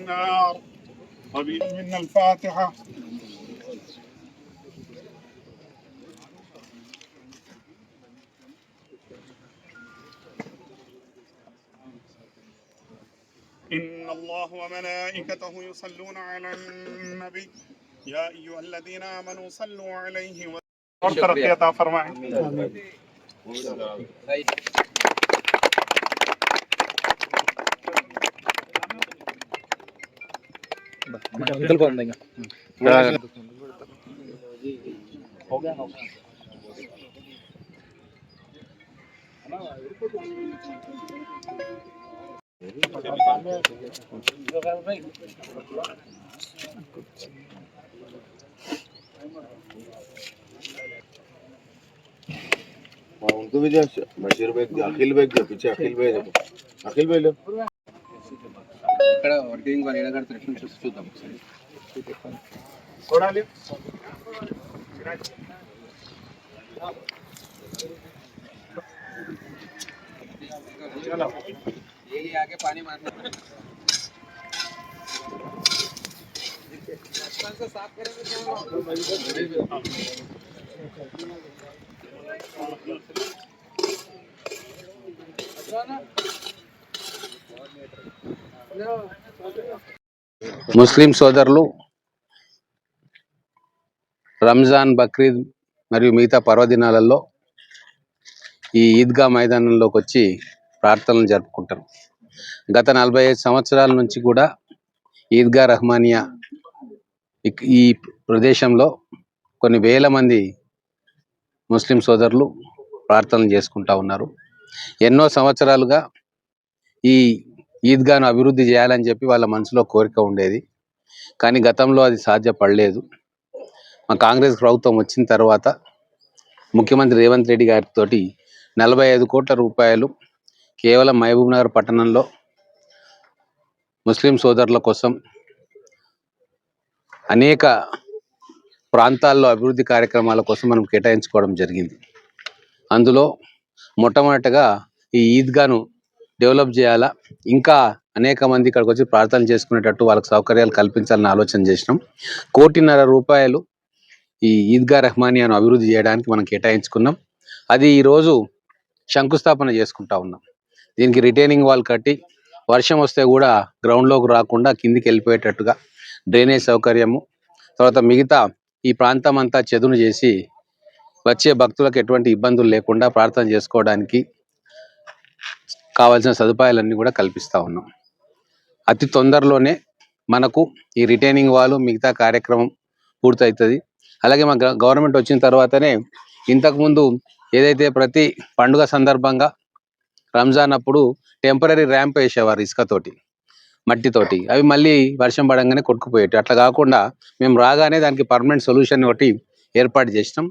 النار. طبيب من الفاتحة. إن الله وملائكته يصلون على النبي يا أيها الذين آمنوا صلوا عليه وسلموا فرمائیں. उनको भी जो बशीर भाई अखिल भाई जो पीछे अखिल भाई देखो अखिल भाई लो ఇక్కడ వర్కింగ్ వన్ ఏడ కడతారు చూద్దాం కొడాలి चलो ये आके पानी मारना से साफ करेंगे ముస్లిం సోదరులు రంజాన్ బక్రీద్ మరియు మిగతా పర్వదినాలలో ఈ ఈద్గా మైదానంలోకి వచ్చి ప్రార్థనలు జరుపుకుంటారు. గత 45 సంవత్సరాల నుంచి కూడా ఈద్గా రహమానియా ఈ ప్రదేశంలో కొన్ని వేల మంది ముస్లిం సోదరులు ప్రార్థనలు చేసుకుంటా ఉన్నారు. ఎన్నో సంవత్సరాలుగా ఈ ఈద్గాను అభివృద్ధి చేయాలని చెప్పి వాళ్ళ మనసులో కోరిక ఉండేది. కానీ గతంలో అది సాధ్యపడలేదు. మా కాంగ్రెస్ ప్రభుత్వం వచ్చిన తర్వాత ముఖ్యమంత్రి రేవంత్ రెడ్డి గారితో 45 కోట్ల రూపాయలు కేవలం మహబూబ్నగర్ పట్టణంలో ముస్లిం సోదరుల కోసం అనేక ప్రాంతాల్లో అభివృద్ధి కార్యక్రమాల కోసం మనం కేటాయించుకోవడం జరిగింది. అందులో మొట్టమొదటగా ఈ ఈద్గాను డెవలప్ చేయాలా, ఇంకా అనేక మంది ఇక్కడికి వచ్చి ప్రార్థనలు చేసుకునేటట్టు వాళ్ళకి సౌకర్యాలు కల్పించాలని ఆలోచన చేసినాం. 1.5 కోటి రూపాయలు ఈ ఈద్గా రహమానియాను అభివృద్ధి చేయడానికి మనం కేటాయించుకున్నాం. అది ఈరోజు శంకుస్థాపన చేసుకుంటా ఉన్నాం. దీనికి రిటైనింగ్ వాల్ కట్టి వర్షం వస్తే కూడా గ్రౌండ్లోకి రాకుండా కిందికి వెళ్ళిపోయేటట్టుగా డ్రైనేజ్ సౌకర్యము, తర్వాత మిగతా ఈ ప్రాంతం అంతా చదును చేసి వచ్చే భక్తులకు ఎటువంటి ఇబ్బందులు లేకుండా ప్రార్థన చేసుకోవడానికి కావాల్సిన సదుపాయాలన్నీ కూడా కల్పిస్తూ ఉన్నాం. అతి తొందరలోనే మనకు ఈ రిటైనింగ్ వాల్ మిగతా కార్యక్రమం పూర్తవుతుంది. అలాగే మా గవర్నమెంట్ వచ్చిన తర్వాతనే ఇంతకుముందు ఏదైతే ప్రతి పండుగ సందర్భంగా రంజాన్ అప్పుడు టెంపరీ ర్యాంప్ వేసేవారు ఇసుకతోటి, మట్టితోటి, అవి మళ్ళీ వర్షం పడంగానే కొట్టుకుపోయేటి. అట్లా కాకుండా మేము రాగానే దానికి పర్మనెంట్ సొల్యూషన్ ఒకటి ఏర్పాటు చేసినాం.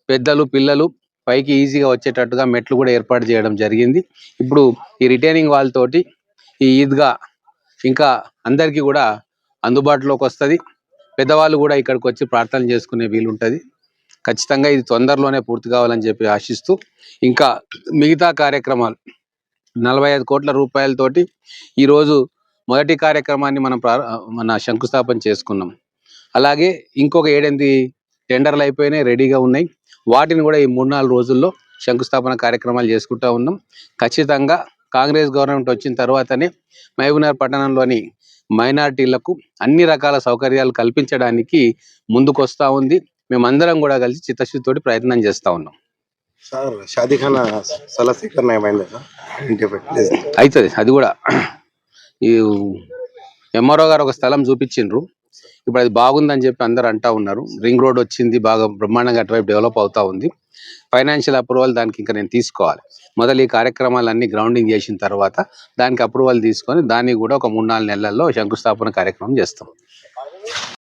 పెద్దలు పిల్లలు పైకి ఈజీగా వచ్చేటట్టుగా మెట్లు కూడా ఏర్పాటు చేయడం జరిగింది. ఇప్పుడు ఈ రిటైనింగ్ వాల్ తోటి ఈ ఈద్గా ఇంకా అందరికీ కూడా అందుబాటులోకి వస్తుంది. పెద్దవాళ్ళు కూడా ఇక్కడికి వచ్చి ప్రార్థనలు చేసుకునే వీలుంటుంది. ఖచ్చితంగా ఇది తొందరలోనే పూర్తి కావాలని చెప్పి ఆశిస్తూ, ఇంకా మిగతా కార్యక్రమాలు 45 కోట్ల రూపాయలతోటి ఈరోజు మొదటి కార్యక్రమాన్ని మన శంకుస్థాపన చేసుకున్నాం. అలాగే ఇంకొక 7-8 టెండర్లు అయిపోయినాయి, రెడీగా ఉన్నాయి. వాటిని కూడా ఈ 3-4 రోజుల్లో శంకుస్థాపన కార్యక్రమాలు చేసుకుంటూ ఉన్నాం. ఖచ్చితంగా కాంగ్రెస్ గవర్నమెంట్ వచ్చిన తర్వాతనే మహబూబ్నగర్ పట్టణంలోని మైనారిటీలకు అన్ని రకాల సౌకర్యాలు కల్పించడానికి ముందుకు వస్తూ ఉంది. మేమందరం కూడా కలిసి చిత్తశుద్ధితోటి ప్రయత్నం చేస్తూ ఉన్నాం. సార్ షాదీఖానా అవుతుంది. అది కూడా ఈ ఎంఆర్ఓ గారు ఒక స్థలం చూపించిండ్రు. ఇప్పుడు అది బాగుందని చెప్పి అందరు అంటా ఉన్నారు. రింగ్ రోడ్ వచ్చింది, బాగా బ్రహ్మాండంగా అటువైపు డెవలప్ అవుతా ఉంది. ఫైనాన్షియల్ అప్రూవల్ దానికి ఇంకా నేను తీసుకోవాలి. మొదలు ఈ కార్యక్రమాలన్నీ గ్రౌండింగ్ చేసిన తర్వాత దానికి అప్రూవల్ తీసుకొని దాన్ని కూడా ఒక 3-4 నెలల్లో శంకుస్థాపన కార్యక్రమం చేస్తాం.